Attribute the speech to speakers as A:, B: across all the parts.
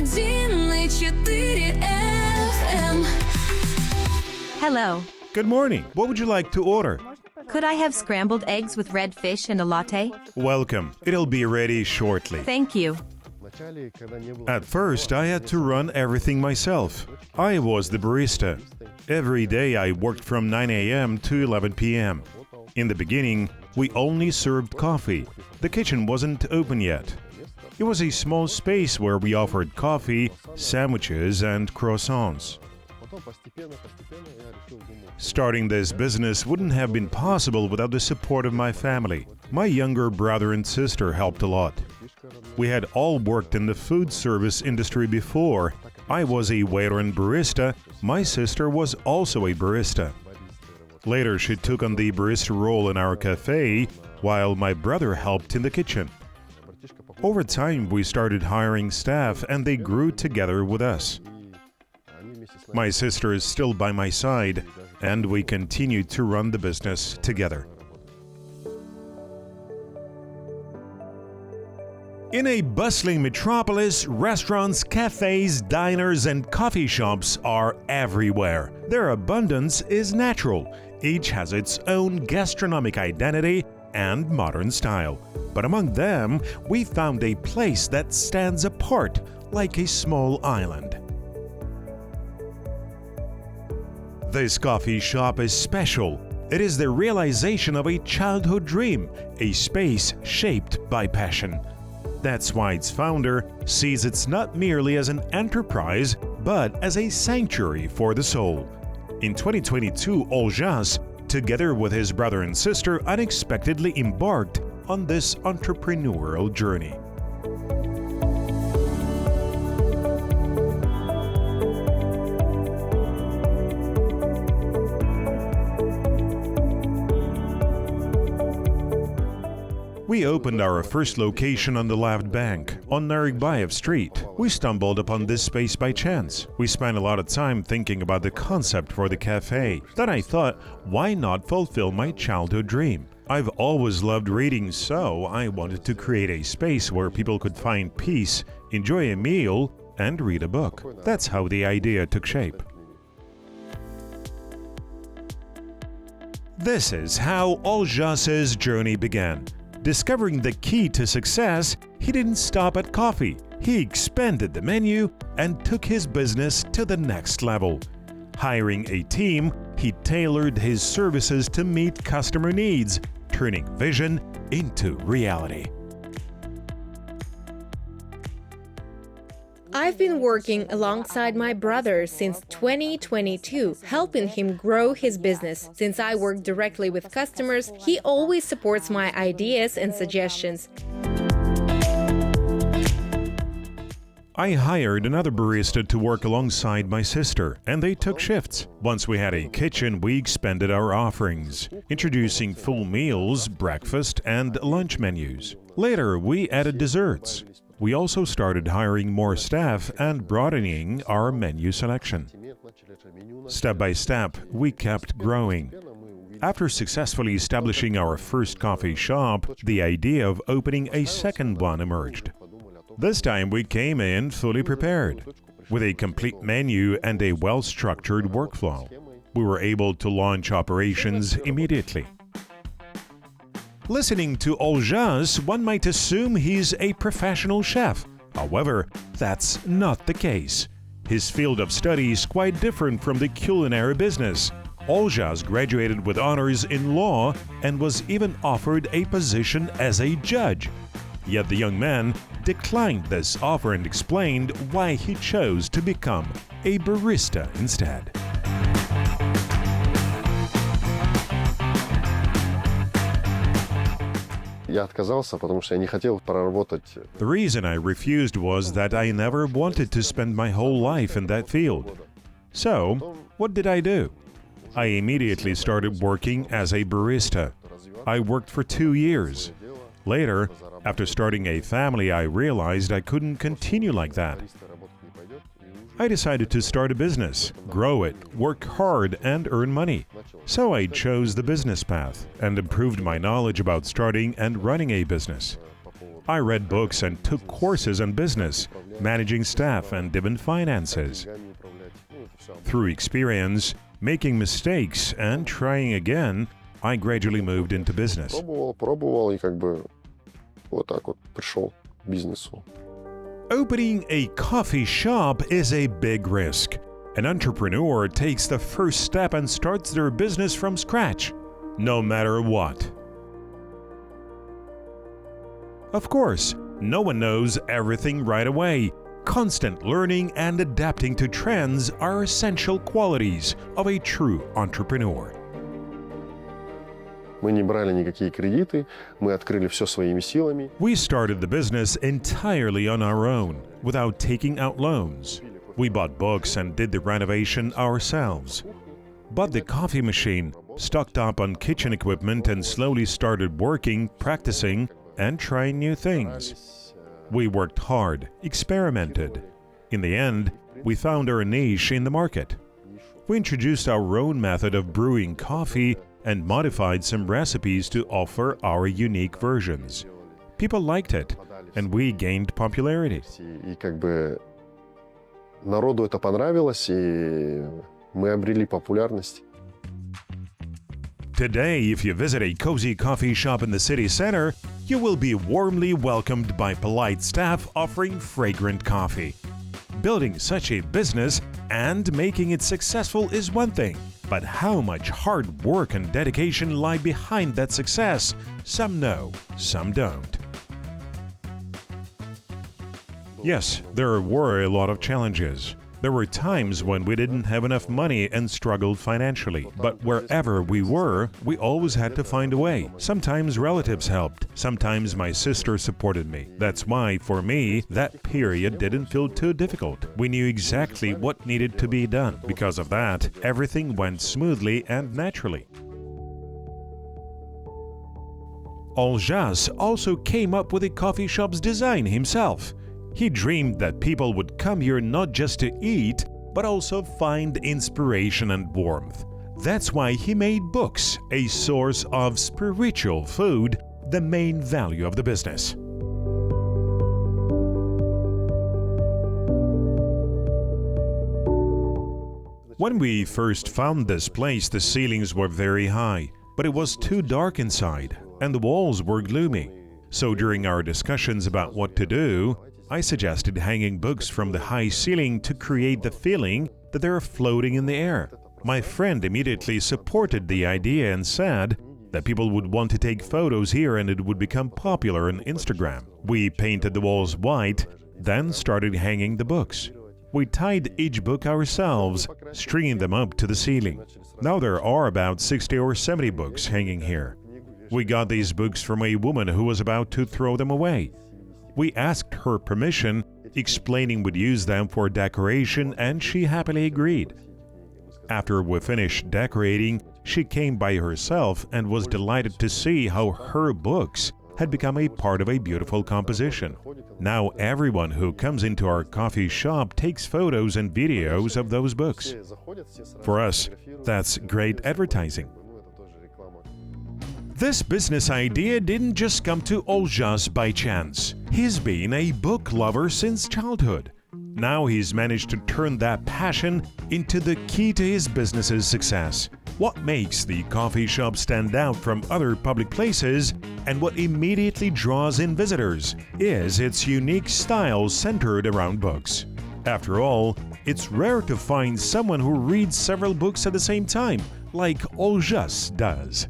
A: 101,4 FM.
B: Hello.
C: Good morning. What would you like to order?
B: Could I have scrambled eggs with red fish and a latte?
C: Welcome. It'll be ready shortly.
B: Thank you.
C: At first, I had to run everything myself. I was the barista. Every day I worked from 9 a.m. to 11 p.m. In the beginning, we only served coffee. The kitchen wasn't open yet. It was a small space where we offered coffee, sandwiches, and croissants. Starting this business wouldn't have been possible without the support of my family. My younger brother and sister helped a lot. We had all worked in the food service industry before. I was a waiter and barista. My sister was also a barista. Later, she took on the barista role in our cafe, while my brother helped in the kitchen. Over time, we started hiring staff, and they grew together with us. My sister is still by my side, and we continue to run the business together. In a bustling metropolis, restaurants, cafes, diners, and coffee shops are everywhere. Their abundance is natural. Each has its own gastronomic identity and modern style. But among them, we found a place that stands apart like a small island. This coffee shop is special. It is the realization of a childhood dream, a space shaped by passion. That's why its founder sees it not merely as an enterprise, but as a sanctuary for the soul. In 2022, Olzhas, together with his brother and sister, unexpectedly embarked on this entrepreneurial journey. We opened our first location on the left bank, on Narikbayev Street. We stumbled upon this space by chance. We spent a lot of time thinking about the concept for the cafe. Then I thought, why not fulfill my childhood dream? I've always loved reading, so I wanted to create a space where people could find peace, enjoy a meal, and read a book. That's how the idea took shape. This is how Olzhas's journey began. Discovering the key to success, he didn't stop at coffee. He expanded the menu and took his business to the next level. Hiring a team, he tailored his services to meet customer needs, turning vision into reality.
D: I've been working alongside my brother since 2022, helping him grow his business. Since I work directly with customers, he always supports my ideas and suggestions.
C: I hired another barista to work alongside my sister, and they took shifts. Once we had a kitchen, we expanded our offerings, introducing full meals, breakfast, and lunch menus. Later, we added desserts. We also started hiring more staff and broadening our menu selection. Step by step, we kept growing. After successfully establishing our first coffee shop, the idea of opening a second one emerged. This time we came in fully prepared, with a complete menu and a well-structured workflow. We were able to launch operations immediately. Listening to Olzhas, one might assume he's a professional chef. However, that's not the case. His field of study is quite different from the culinary business. Olzhas graduated with honors in law and was even offered a position as a judge. Yet the young man declined this offer and explained why he chose to become a barista instead. The reason I refused was that I never wanted to spend my whole life in that field. So, what did I do? I immediately started working as a barista. I worked for 2 years. Later, after starting a family, I realized I couldn't continue like that. I decided to start a business, grow it, work hard, and earn money. So I chose the business path and improved my knowledge about starting and running a business. I read books and took courses on business, managing staff and even finances. Through experience, making mistakes and trying again, I gradually moved into business.
E: Пробовал и как бы вот так вот пришел к бизнесу.
C: Opening a coffee shop is a big risk. An entrepreneur takes the first step and starts their business from scratch, no matter what. Of course, no one knows everything right away. Constant learning and adapting to trends are essential qualities of a true entrepreneur.
E: Мы не брали никакие кредиты, мы открыли все своими силами.
C: We started the business entirely on our own, without taking out loans. We bought books and did the renovation ourselves. Bought the coffee machine, stocked up on kitchen equipment and slowly started working, practicing, and trying new things. We worked hard, experimented. In the end, we found our niche in the market. We introduced our own method of brewing coffee and modified some recipes to offer our unique versions. People liked it, and we gained popularity.
E: И как бы народу это понравилось, и мы обрели популярность.
C: Today, if you visit a cozy coffee shop in the city center, you will be warmly welcomed by polite staff offering fragrant coffee. Building such a business and making it successful is one thing, but how much hard work and dedication lie behind that success, some know, some don't. Yes, there were a lot of challenges. There were times when we didn't have enough money and struggled financially. But wherever we were, we always had to find a way. Sometimes relatives helped. Sometimes my sister supported me. That's why, for me, that period didn't feel too difficult. We knew exactly what needed to be done. Because of that, everything went smoothly and naturally. Olzhas also came up with the coffee shop's design himself. He dreamed that people would come here not just to eat, but also find inspiration and warmth. That's why he made books, a source of spiritual food, the main value of the business. When we first found this place, the ceilings were very high, but it was too dark inside, and the walls were gloomy. So during our discussions about what to do, I suggested hanging books from the high ceiling to create the feeling that they're floating in the air. My friend immediately supported the idea and said that people would want to take photos here and it would become popular on Instagram. We painted the walls white, then started hanging the books. We tied each book ourselves, stringing them up to the ceiling. Now there are about 60 or 70 books hanging here. We got these books from a woman who was about to throw them away. We asked her permission, explaining we'd use them for decoration, and she happily agreed. After we finished decorating, she came by herself and was delighted to see how her books had become a part of a beautiful composition. Now everyone who comes into our coffee shop takes photos and videos of those books. For us, that's great advertising. This business idea didn't just come to Olzhas by chance. He's been a book lover since childhood. Now he's managed to turn that passion into the key to his business's success. What makes the coffee shop stand out from other public places and what immediately draws in visitors is its unique style centered around books. After all, it's rare to find someone who reads several books at the same time, like Olzhas does.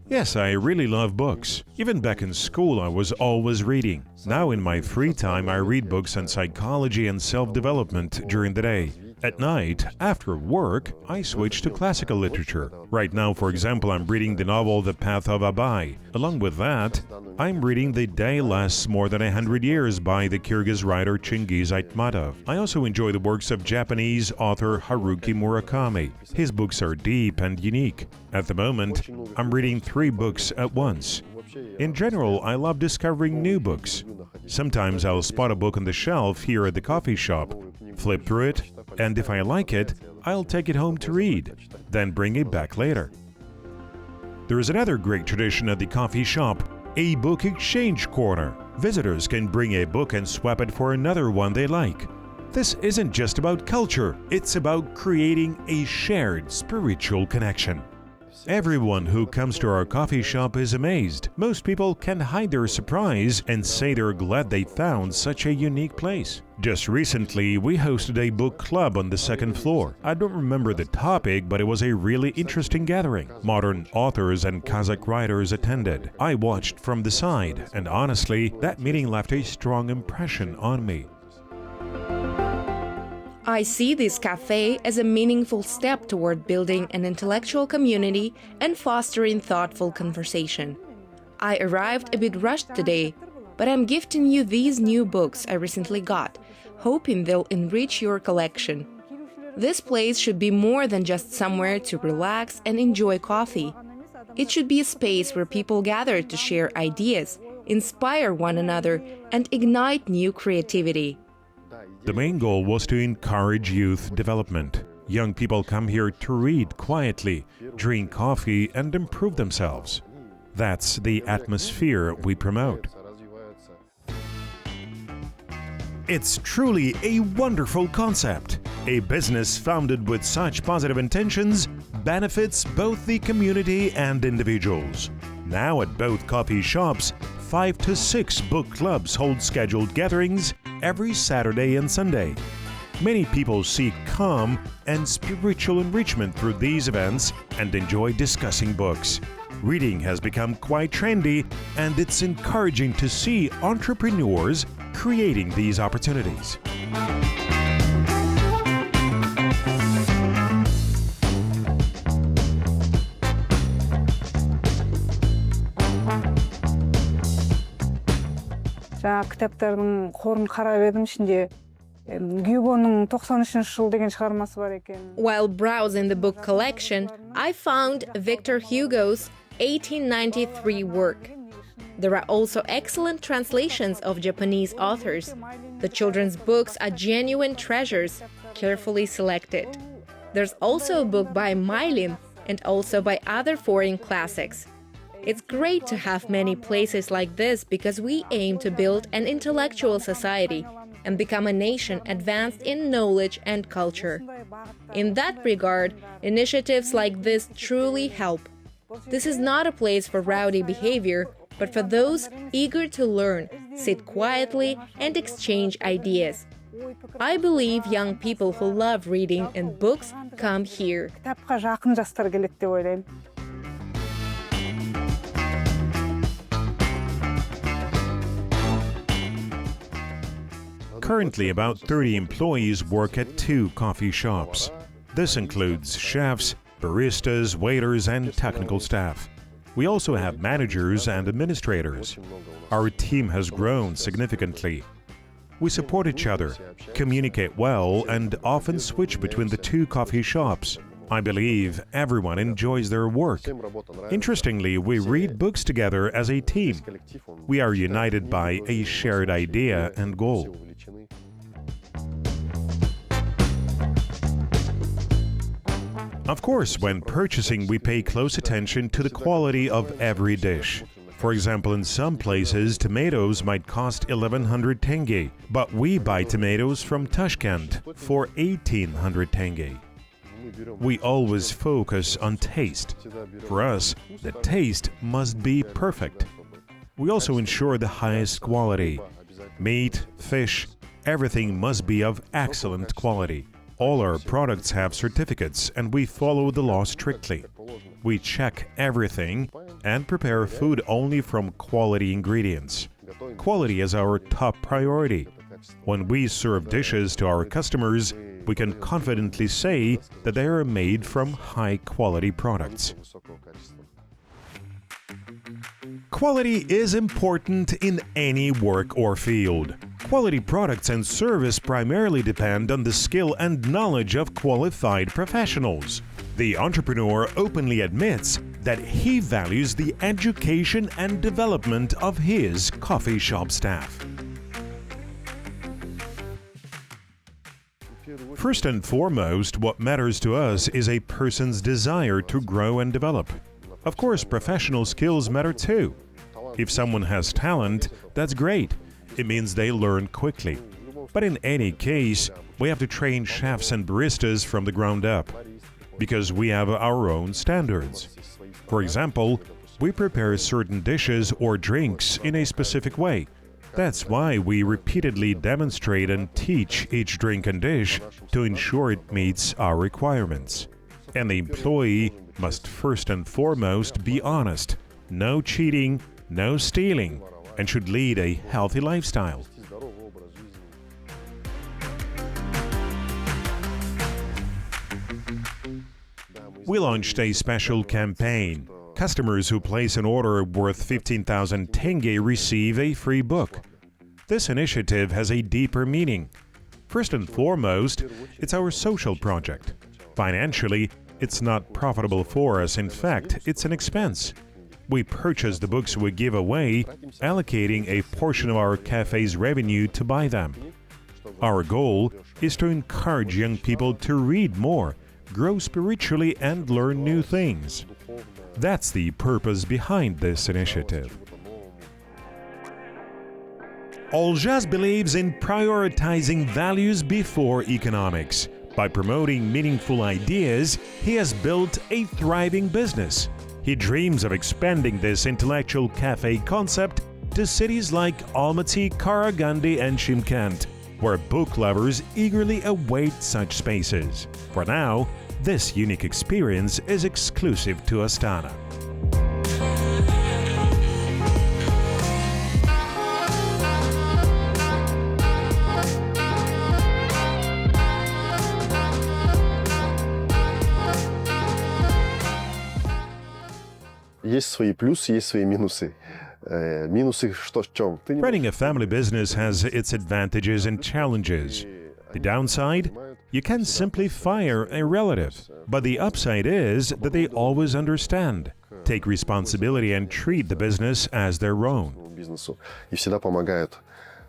C: Yes, I really love books. Even back in school, I was always reading. Now in my free time, I read books on psychology and self-development during the day. At night, after work, I switch to classical literature. Right now, for example, I'm reading the novel The Path of Abai. Along with that, I'm reading The Day Lasts More Than 100 Years by the Kyrgyz writer Chingiz Aytmatov. I also enjoy the works of Japanese author Haruki Murakami. His books are deep and unique. At the moment, I'm reading 3 books at once. In general, I love discovering new books. Sometimes I'll spot a book on the shelf here at the coffee shop, flip through it, and if I like it, I'll take it home to read, then bring it back later. There is another great tradition at the coffee shop, A book exchange corner. Visitors can bring a book and swap it for another one they like. This isn't just about culture, it's about creating a shared spiritual connection. Everyone who comes to our coffee shop is amazed. Most people can hide their surprise and say they're glad they found such a unique place. Just recently, we hosted a book club on the second floor. I don't remember the topic, but it was a really interesting gathering. Modern authors and Kazakh writers attended. I watched from the side, and honestly, that meeting left a strong impression on me.
D: I see this cafe as a meaningful step toward building an intellectual community and fostering thoughtful conversation. I arrived a bit rushed today, but I'm gifting you these new books I recently got, hoping they'll enrich your collection. This place should be more than just somewhere to relax and enjoy coffee. It should be a space where people gather to share ideas, inspire one another, and ignite new creativity.
C: The main goal was to encourage youth development. Young people come here to read quietly, drink coffee, and improve themselves. That's the atmosphere we promote. It's truly a wonderful concept. A business founded with such positive intentions benefits both the community and individuals. Now at both coffee shops, 5 to 6 book clubs hold scheduled gatherings every Saturday and Sunday. Many people seek calm and spiritual enrichment through these events and enjoy discussing books. Reading has become quite trendy, and it's encouraging to see entrepreneurs creating these opportunities.
F: жаңа кітаптардың қорын қарап едім, ішінде Гюгоның 93 жыл деген шығармасы бар екен.
D: While browsing the book collection, I found Victor Hugo's 1893 work. There are also excellent translations of Japanese authors. The children's books are genuine treasures, carefully selected. There's also a book by Mylin and also by other foreign classics. It's great to have many places like this because we aim to build an intellectual society and become a nation advanced in knowledge and culture. In that regard, initiatives like this truly help. This is not a place for rowdy behavior, but for those eager to learn, sit quietly, and exchange ideas. I believe young people who love reading and books come here.
F: Кітапқа жақын жастар келеді деп ойлаймын.
C: Currently, about 30 employees work at 2 coffee shops. This includes chefs, baristas, waiters, and technical staff. We also have managers and administrators. Our team has grown significantly. We support each other, communicate well, and often switch between the 2 coffee shops. I believe everyone enjoys their work. Interestingly, we read books together as a team. We are united by a shared idea and goal. Of course, when purchasing, we pay close attention to the quality of every dish. For example, in some places, tomatoes might cost 1100 tenge, but we buy tomatoes from Tashkent for 1800 tenge. We always focus on taste. For us, the taste must be perfect. We also ensure the highest quality. Meat, fish, everything must be of excellent quality. All our products have certificates, and we follow the law strictly. We check everything and prepare food only from quality ingredients. Quality is our top priority. When we serve dishes to our customers, we can confidently say that they are made from high-quality products. Quality is important in any work or field. Quality products and service primarily depend on the skill and knowledge of qualified professionals. The entrepreneur openly admits that he values the education and development of his coffee shop staff. First and foremost, what matters to us is a person's desire to grow and develop. Of course, professional skills matter too. If someone has talent, that's great. It means they learn quickly. But in any case, we have to train chefs and baristas from the ground up, because we have our own standards. For example, we prepare certain dishes or drinks in a specific way. That's why we repeatedly demonstrate and teach each drink and dish to ensure it meets our requirements. And the employee must first and foremost be honest, no cheating, no stealing, and should lead a healthy lifestyle. We launched a special campaign. Customers who place an order worth 15,000 tenge receive a free book. This initiative has a deeper meaning. First and foremost, it's our social project. Financially, it's not profitable for us. In fact, it's an expense. We purchase the books we give away, allocating a portion of our cafe's revenue to buy them. Our goal is to encourage young people to read more, grow spiritually, and learn new things. That's the purpose behind this initiative. Olzhas believes in prioritizing values before economics. By promoting meaningful ideas, he has built a thriving business. He dreams of expanding this intellectual cafe concept to cities like Almaty, Karaganda, and Shymkent, where book lovers eagerly await such spaces. For now, this unique experience is exclusive to Astana.
E: Есть свои плюсы, есть свои минусы. Минусы что в чем?
C: Running a family business has its advantages and challenges. The downside? You can simply fire a relative. But the upside is that they always understand, take responsibility, and treat the business as their own.
E: Бизнесу и всегда помогают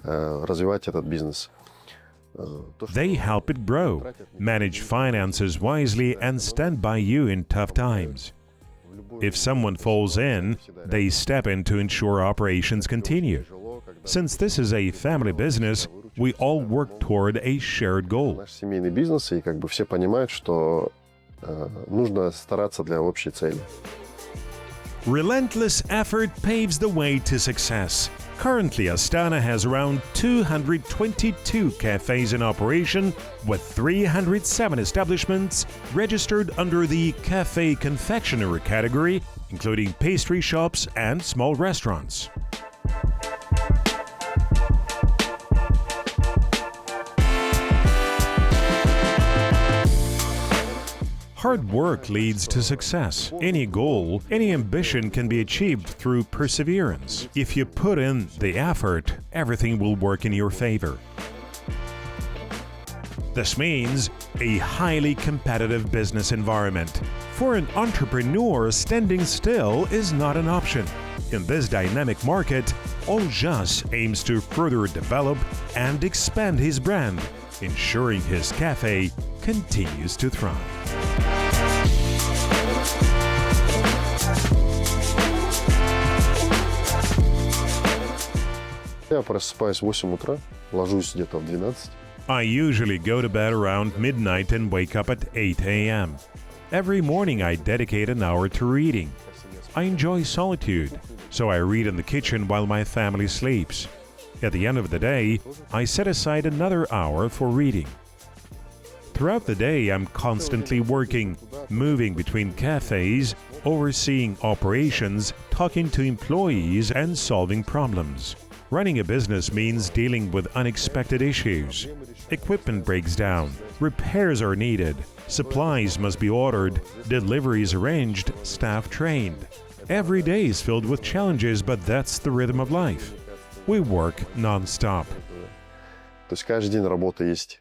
E: развивать этот бизнес.
C: They help it grow, manage finances wisely, and stand by you in tough times. If someone falls in, they step in to ensure operations continue. Since this is a family business, we all work toward a shared goal.
E: Наш семейный бизнес, и как бы все понимают, что нужно стараться для общей цели.
C: Relentless effort paves the way to success. Currently, Astana has around 222 cafes in operation, with 307 establishments registered under the Cafe Confectionery category, including pastry shops and small restaurants. Hard work leads to success. Any goal, any ambition can be achieved through perseverance. If you put in the effort, everything will work in your favor. This means a highly competitive business environment. For an entrepreneur, standing still is not an option. In this dynamic market, Olzhas aims to further develop and expand his brand, ensuring his cafe continues to thrive.
E: Я просыпаюсь в 8 утра, ложусь где-то в 12.
C: I usually go to bed around midnight and wake up at 8 a.m. Every morning I dedicate an hour to reading. I enjoy solitude, so I read in the kitchen while my family sleeps. At the end of the day, I set aside another hour for reading. Throughout the day, I'm constantly working, moving between cafes, overseeing operations, talking to employees, and solving problems. Running a business means dealing with unexpected issues. Equipment breaks down, repairs are needed, supplies must be ordered, deliveries arranged, staff trained. Every day is filled with challenges, but that's the rhythm of life. We work non-stop.
E: То есть каждый день работа есть.